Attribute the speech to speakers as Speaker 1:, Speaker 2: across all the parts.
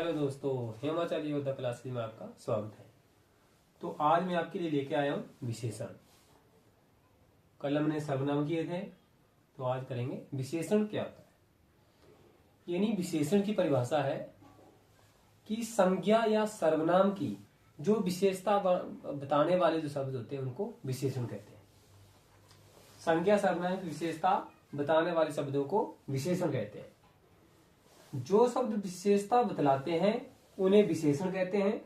Speaker 1: Hello दोस्तों, हेमाचार्य योद्धा classes में आपका स्वागत है। तो आज मैं आपके लिए लेके आया हूं विशेषण। कल हमने सर्वनाम किए थे, तो आज करेंगे विशेषण क्या होता है। यानी विशेषण की परिभाषा है कि संज्ञा या सर्वनाम की जो विशेषता बताने वाले जो शब्द होते हैं उनको विशेषण कहते हैं। संज्ञा सर्वनाम की विशेषता बताने वाले शब्दों को विशेषण कहते हैं। जो शब्द विशेषता बतलाते हैं उन्हें विशेषण कहते हैं।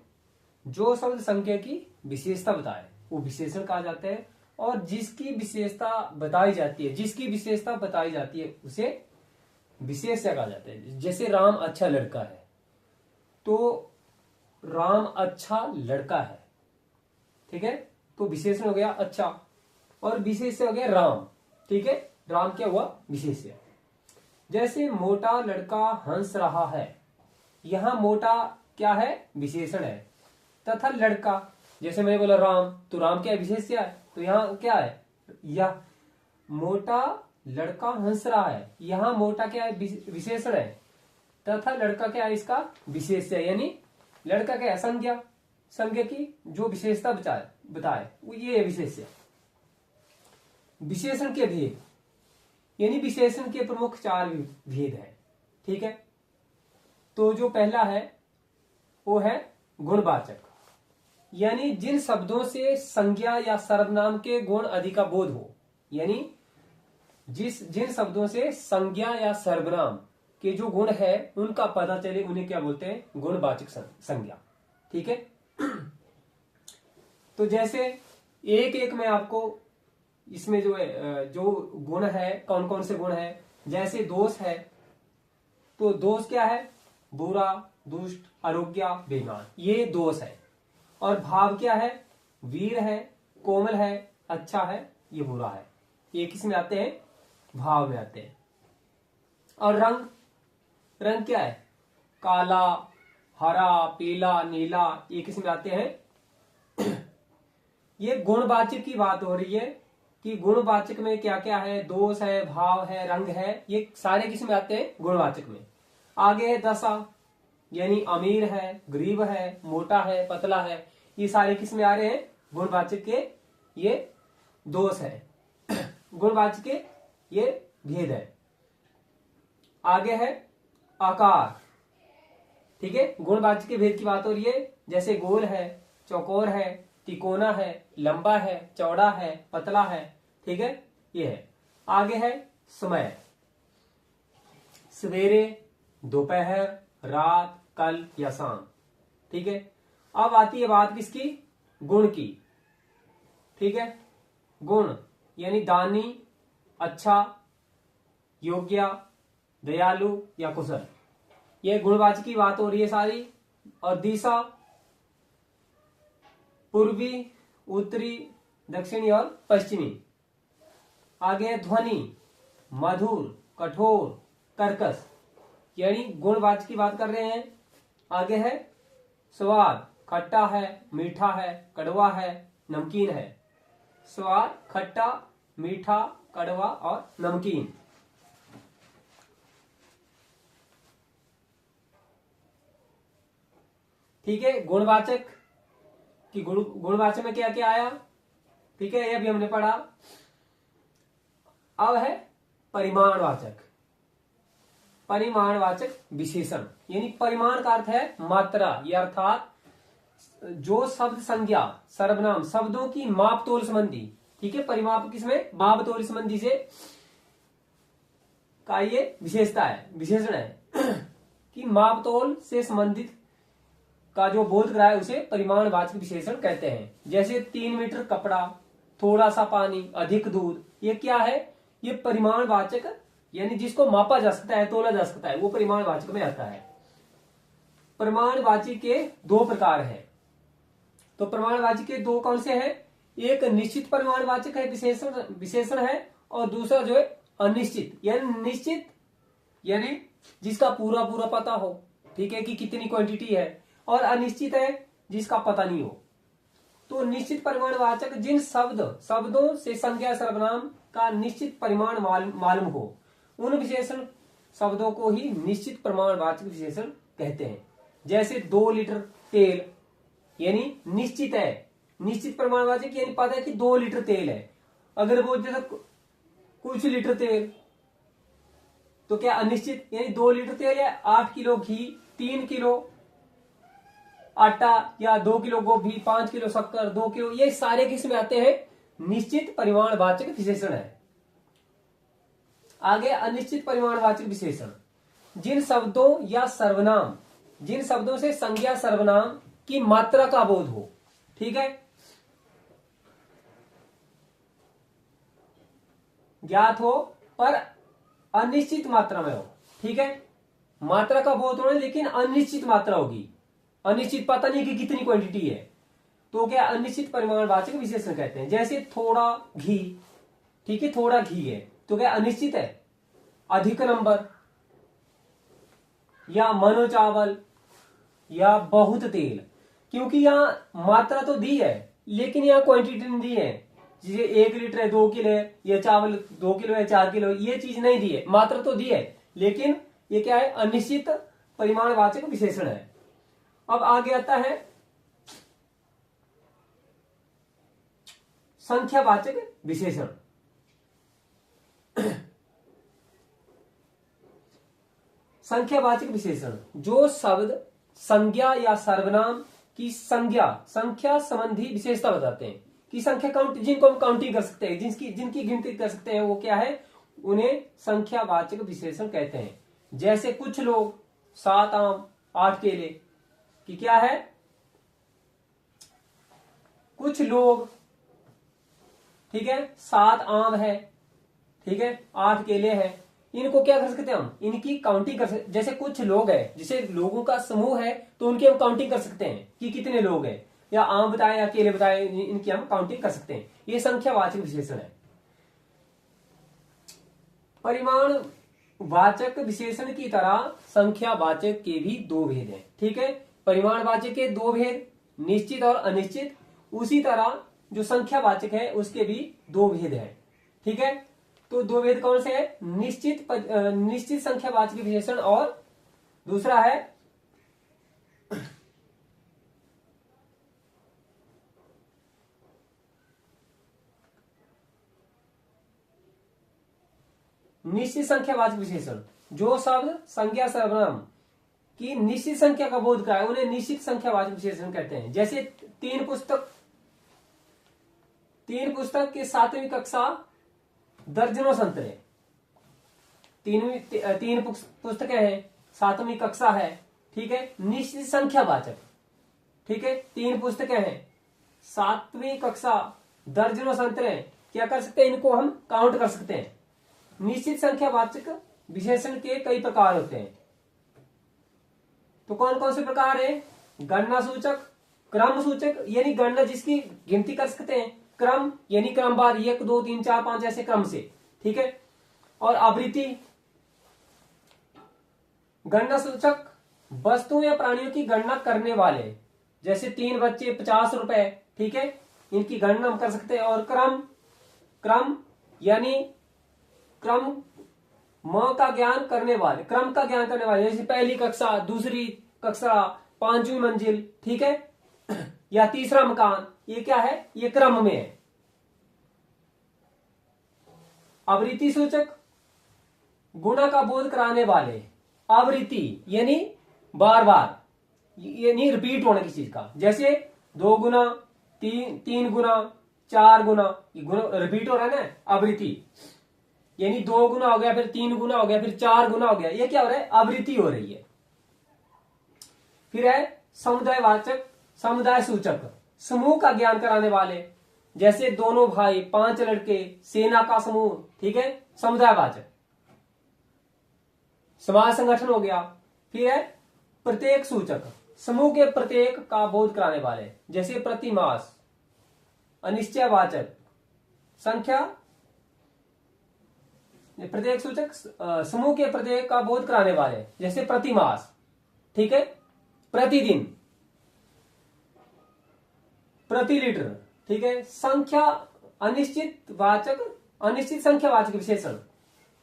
Speaker 1: जो शब्द संज्ञा की विशेषता बताए वो विशेषण कहा जाता है। और जिसकी विशेषता बताई जाती है उसे विशेष्य कहा जाता है। जैसे राम अच्छा लड़का है, तो राम अच्छा लड़का है, ठीक है, तो विशेषण हो गया अच्छा और विशेष्य हो गया राम, ठीक है। राम क्या हुआ? विशेष्य। जैसे मोटा लड़का हंस रहा है, यहां मोटा क्या है? विशेषण है। तथा लड़का, जैसे मैंने बोला राम, तो राम क्या है? विशेष्य है। तो यहां क्या है? यह मोटा लड़का हंस रहा है, यहां मोटा क्या है? विशेषण है। तथा लड़का क्या है? इसका विशेष्य, यानी लड़का क्या है? संज्ञा। संज्ञा की जो विशेषता बताए वो ये विशेष्य। विशेषण के भेद, यानी विशेषण के प्रमुख 4 भेद हैं, ठीक है। तो जो पहला है वो है गुणवाचक, यानी जिन शब्दों से संज्ञा या सर्वनाम के गुण आदि का बोध हो, यानी जिन शब्दों से संज्ञा या सर्वनाम के जो गुण है उनका पता चले, उन्हें क्या बोलते हैं? गुणवाचक संज्ञा, ठीक है। तो जैसे एक एक में आपको इसमें जो है जो गुण है, कौन कौन से गुण है। जैसे दोष है, तो दोष क्या है? बुरा, दुष्ट, अयोग्य, बेईमान, ये दोष है। और भाव क्या है? वीर है, कोमल है, अच्छा है, ये बुरा है। ये किस में आते हैं? भाव में आते हैं। और रंग, रंग क्या है? काला, हरा, पीला, नीला, ये किस में आते हैं? ये गुणवाचक की बात हो रही है कि गुणवाचक में क्या क्या है? दोष है, भाव है, रंग है, ये सारे किस में आते हैं? गुणवाचक में। आगे है दशा, यानी अमीर है, गरीब है, मोटा है, पतला है, ये सारे किस में आ रहे हैं? गुणवाचक के ये दोष है। गुणवाचक के ये भेद है। आगे है आकार, ठीक है। गुणवाचक के भेद की बात हो रही है। जैसे गोल है, चौकोर है, तिकोना है, लंबा है, चौड़ा है, पतला है, ठीक है, ये है। आगे है समय, सवेरे, दोपहर, रात, कल या शाम, ठीक है। अब आती है बात किसकी? गुण की, ठीक है। गुण यानी दानी, अच्छा, योग्य, दयालु या कुशल, ये गुणवाचक की बात हो रही है सारी। और दिशा, पूर्वी, उत्तरी, दक्षिणी और पश्चिमी। आगे ध्वनि, मधुर, कठोर, कर्कश, यानी गुणवाचक की बात कर रहे हैं। आगे है स्वाद, खट्टा है, मीठा है, कड़वा है, नमकीन है। स्वाद, खट्टा, मीठा, कड़वा और नमकीन। ठीक है। गुणवाचक कि गुणवाचक में क्या क्या आया, ठीक है, ये भी हमने पढ़ा। अब है परिमाणवाचक। परिमाणवाचक विशेषण, यानी परिमाण का अर्थ है मात्रा, या अर्थात जो शब्द संज्ञा सर्वनाम शब्दों की माप तोल संबंधी, ठीक है, परिमाप किसमें? माप तोल संबंधी से का ये विशेषता है, विशेषण है कि माप तोल से संबंधित का जो बोध कराए उसे परिमाणवाचक विशेषण कहते हैं। जैसे 3 मीटर कपड़ा, थोड़ा सा पानी, अधिक दूध, ये क्या है? ये परिमाणवाचक, यानी जिसको मापा जा सकता है, तोला जा सकता है, वो परिमाणवाचक में आता है। परिमाणवाचक के 2 प्रकार हैं। तो परिमाणवाचक के 2 कौन से हैं? एक निश्चित परिमाणवाचक है, विशेषण है, और दूसरा जो है अनिश्चित, यानी निश्चित यानी जिसका पूरा पूरा पता हो, ठीक है, कि कितनी क्वांटिटी है, और अनिश्चित है जिसका पता नहीं हो। तो निश्चित परिमाणवाचक जिन शब्दों से संज्ञा सर्वनाम का निश्चित परिमाण मालूम हो, उन विशेषण शब्दों को ही निश्चित परिमाणवाचक विशेषण कहते हैं। जैसे 2 लीटर तेल, यानी निश्चित है, निश्चित परिमाणवाचक यानी पता है कि 2 लीटर तेल है। अगर वो जैसा कुछ लीटर तेल तो क्या अनिश्चित, यानी 2 लीटर तेल या 8 किलो घी, 3 किलो आटा या 2 किलो गोभी, 5 किलो शक्कर, 2 किलो, ये सारे किस में आते हैं, निश्चित परिमाणवाचक विशेषण है। आगे अनिश्चित परिमाणवाचक विशेषण, जिन शब्दों या सर्वनाम, जिन शब्दों से संज्ञा सर्वनाम की मात्रा का बोध हो, ठीक है, ज्ञात हो पर अनिश्चित मात्रा में हो, ठीक है, मात्रा का बोध होना लेकिन अनिश्चित मात्रा होगी, अनिश्चित पता नहीं कि कितनी क्वांटिटी है, तो क्या अनिश्चित परिमाणवाचक विशेषण कहते हैं। जैसे थोड़ा घी, ठीक है, थोड़ा घी है तो क्या अनिश्चित है, अधिक नंबर या मनो चावल या बहुत तेल, क्योंकि यहां मात्रा तो दी है लेकिन यहां क्वांटिटी नहीं दी है, जैसे 1 लीटर है, 2 किलो है, या चावल 2 किलो है, 4 किलो, ये चीज नहीं दी है, मात्रा तो दी है लेकिन ये क्या है, अनिश्चित परिमाणवाचक विशेषण है। अब आगे आता है संख्यावाचक विशेषण। संख्यावाचक विशेषण, जो शब्द संज्ञा या सर्वनाम की संख्या संबंधी विशेषता बताते हैं, कि संख्या काउंट, जिनको हम काउंटिंग कर सकते हैं, जिनकी गिनती कर सकते हैं, वो क्या है, उन्हें संख्यावाचक विशेषण कहते हैं। जैसे कुछ लोग, 7 आम, 8 केले, कि क्या है, कुछ लोग, ठीक है, 7 आम है, ठीक है, 8 केले हैं, इनको क्या कर सकते हैं हम, इनकी काउंटिंग कर सकते। जैसे कुछ लोग है, जैसे लोगों का समूह है तो उनकी हम काउंटिंग कर सकते हैं कि कितने लोग हैं, या आम बताए या केले बताए, इनकी हम काउंटिंग कर सकते हैं। ये संख्यावाचक विशेषण है। परिमाण वाचक विशेषण की तरह संख्यावाचक के भी 2 भेद हैं, ठीक है, परिमाणवाचक के 2 भेद, निश्चित और अनिश्चित, उसी तरह जो संख्यावाचक है उसके भी 2 भेद हैं, ठीक है। तो 2 भेद कौन से है, निश्चित संख्यावाचक विशेषण और दूसरा है निश्चित संख्यावाचक विशेषण। जो शब्द संज्ञा सर्वनाम की निश्चित संख्या का बोध कराए उन्हें निश्चित संख्यावाचक विशेषण कहते हैं। जैसे 3 पुस्तक के 7वीं कक्षा दर्जनों संतरे, 3 पुस्तकें हैं, 7वीं कक्षा है, ठीक है, निश्चित संख्यावाचक, ठीक है, 3 पुस्तकें हैं, 7वीं कक्षा, दर्जनों संतरे, क्या कर सकते हैं, इनको हम काउंट कर सकते हैं। निश्चित संख्यावाचक विशेषण के कई प्रकार होते हैं। तो कौन कौन से प्रकार है, गणना सूचक, क्रम सूचक, यानी गणना जिसकी गिनती कर सकते हैं, क्रम यानी क्रमवार, 1 2 3 4 5 ऐसे क्रम से, ठीक है, और आवृत्ति। गणना सूचक वस्तुओं या प्राणियों की गणना करने वाले, जैसे 3 बच्चे 50 रुपए, ठीक है, इनकी गणना हम कर सकते हैं। और क्रम यानी क्रम का ज्ञान करने वाले, क्रम का ज्ञान करने वाले, जैसे पहली कक्षा, दूसरी कक्षा, 5वीं मंजिल, ठीक है, या तीसरा मकान, ये क्या है, ये क्रम में है। आवृत्ति सूचक गुणा का बोध कराने वाले, आवृत्ति यानी बार बार, यानी रिपीट होने की चीज का, जैसे 2 गुना, 3 गुना, 4 गुना, ये गुना रिपीट हो रहा है ना, आवृत्ति यानी 2 गुना हो गया, फिर 3 गुना हो गया, फिर 4 गुना हो गया, ये क्या हो रहा है, आवृत्ति हो रही है। फिर है समुदायवाचक, समुदाय सूचक, समूह का ज्ञान कराने वाले, जैसे दोनों भाई, 5 लड़के, सेना का समूह, ठीक है, समुदायवाचक। समाज संगठन हो गया। फिर है प्रत्येक सूचक, समूह के प्रत्येक का बोध कराने वाले, जैसे प्रतिमास। अनिश्चयवाचक, संख्या, प्रत्येक सूचक समूह के प्रत्येक का बोध कराने वाले, जैसे प्रतिमास, ठीक है, प्रतिदिन, प्रति लीटर, ठीक है। संख्या अनिश्चित वाचक, अनिश्चित संख्यावाचक विशेषण,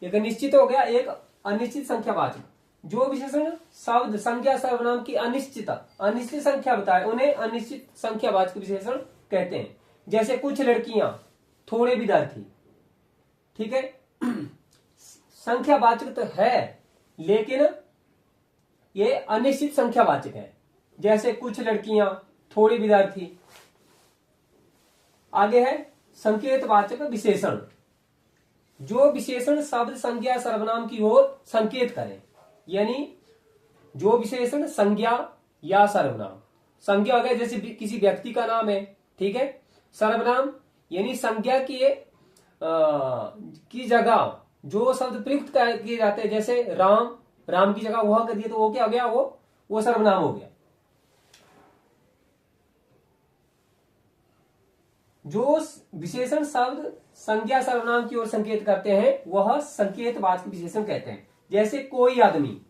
Speaker 1: एक निश्चित हो गया, एक अनिश्चित संख्यावाचक। जो विशेषण शब्द संज्ञा सर्वनाम की अनिश्चित संख्या बताए उन्हें अनिश्चित संख्यावाचक विशेषण कहते हैं। जैसे कुछ लड़कियां, थोड़े विद्यार्थी। ठीक है, संख्यावाचक तो है लेकिन ये अनिश्चित संख्यावाचक है। जैसे कुछ लड़कियां, थोड़े विद्यार्थी। आगे है संकेतवाचक विशेषण, जो विशेषण शब्द संज्ञा सर्वनाम की ओर संकेत करें। यानी जो विशेषण संज्ञा या सर्वनाम, संज्ञा हो गया जैसे किसी व्यक्ति का नाम है, ठीक है। सर्वनाम यानी संज्ञा की जगह जो शब्द प्रयुक्त किए जाते हैं, जैसे राम, राम की जगह वह कर दिया तो वो क्या हो गया, वो सर्वनाम हो गया। जो विशेषण शब्द संज्ञा सर्वनाम की ओर संकेत करते हैं वह संकेतवाचक विशेषण कहते हैं। जैसे कोई आदमी,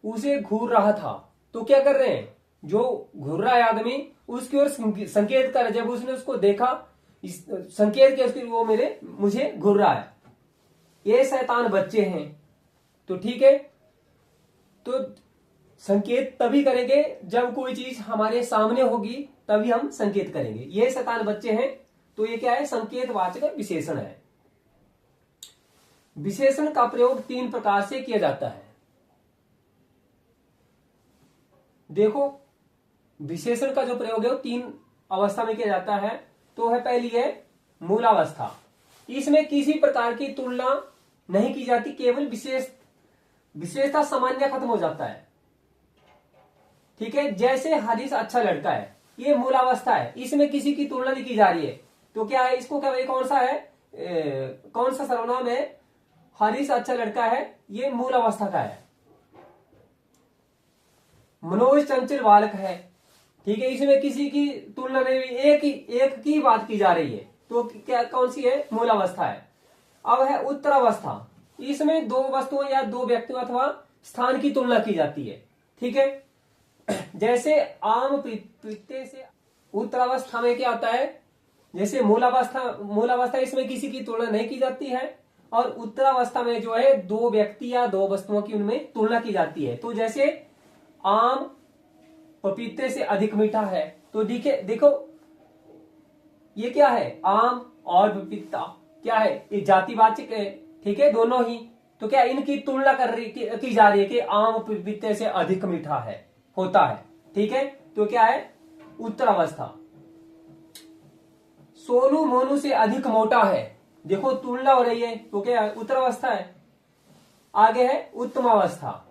Speaker 1: उसे घूर रहा था, तो क्या कर रहे हैं, जो घूर रहा है आदमी उसकी ओर संकेत कर, जब उसने उसको देखा संकेत किया उसकी, वो मुझे घूर रहा है, ये शैतान बच्चे हैं। तो ठीक है, तो संकेत तभी करेंगे जब कोई चीज हमारे सामने होगी, तभी हम संकेत करेंगे। ये शैतान बच्चे हैं, तो ये क्या है, संकेतवाचक विशेषण है। विशेषण का प्रयोग 3 प्रकार से किया जाता है। देखो, विशेषण का जो प्रयोग है वो 3 अवस्था में किया जाता है। तो है पहली है मूलावस्था, इसमें किसी प्रकार की तुलना नहीं की जाती, केवल विशेषता सामान्य खत्म हो जाता है। ठीक है, जैसे हरीश अच्छा लड़का है, ये मूलावस्था है, इसमें किसी की तुलना नहीं की जा रही है। तो क्या है, इसको क्या, कौन सा है, कौन सा सर्वनाम है, हरीश अच्छा लड़का है, ये मूल अवस्था का है। मनोज चंचल बालक है, ठीक है, इसमें किसी की तुलना नहीं, एक की बात की जा रही है, तो क्या, कौन सी है, मूल अवस्था है। अब है उत्तरावस्था, इसमें 2 वस्तुओं या 2 व्यक्तियों अथवा स्थान की तुलना की जाती है। ठीक है, जैसे आम पीते से। उत्तरावस्था में क्या आता है, जैसे मूलावस्था इसमें किसी की तुलना नहीं की जाती है, और उत्तरावस्था में जो है 2 व्यक्ति या 2 वस्तुओं की उनमें तुलना की जाती है। तो जैसे आम पपीते से अधिक मीठा है, तो देखो ये क्या है, आम और पपीता क्या है, ये जातिवाचक है। ठीक है, दोनों ही, तो क्या इनकी तुलना की जा रही है कि आम पपीते से अधिक मीठा है, होता है। ठीक है, तो क्या है, उत्तरावस्था। सोनू मोनू से अधिक मोटा है, देखो तुलना हो रही है, तो क्या है, उत्तरावस्था है। आगे है उत्तमावस्था,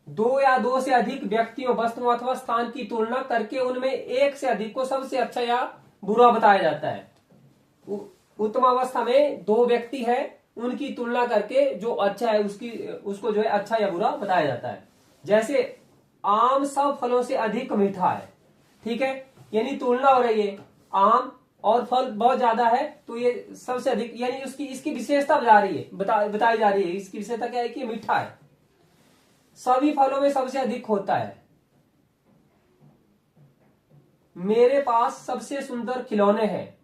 Speaker 1: 2 या 2 से अधिक व्यक्तियों, वस्तुओं अथवा स्थान की तुलना करके उनमें एक से अधिक को सबसे अच्छा या बुरा बताया जाता है। उत्तमावस्था में 2 व्यक्ति है, उनकी तुलना करके जो अच्छा है उसको जो है अच्छा या बुरा बताया जाता है। जैसे आम सब फलों से अधिक मीठा है, ठीक है, यानी तुलना हो रही है, आम और फल बहुत ज्यादा है, तो ये सबसे अधिक, यानी इसकी विशेषता बताई जा रही है। इसकी विशेषता क्या है कि मीठा है, सभी फलों में सबसे अधिक होता है। मेरे पास सबसे सुंदर खिलौने हैं,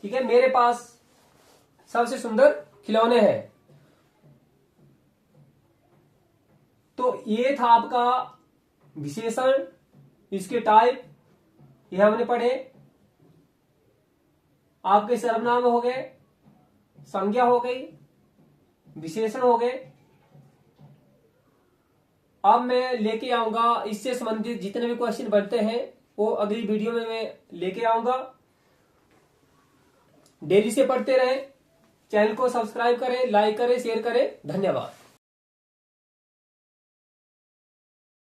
Speaker 1: ठीक है, मेरे पास सबसे सुंदर खिलौने हैं। तो ये था आपका विशेषण, इसके टाइप ये हमने पढ़े। आपके सर्वनाम हो गए, संज्ञा हो गई, विशेषण हो गए। अब मैं लेके आऊंगा इससे संबंधित जितने भी क्वेश्चन बनते हैं वो अगली वीडियो में मैं लेके आऊंगा। डेली से पढ़ते रहें, चैनल को सब्सक्राइब करें, लाइक करें, शेयर करें। धन्यवाद।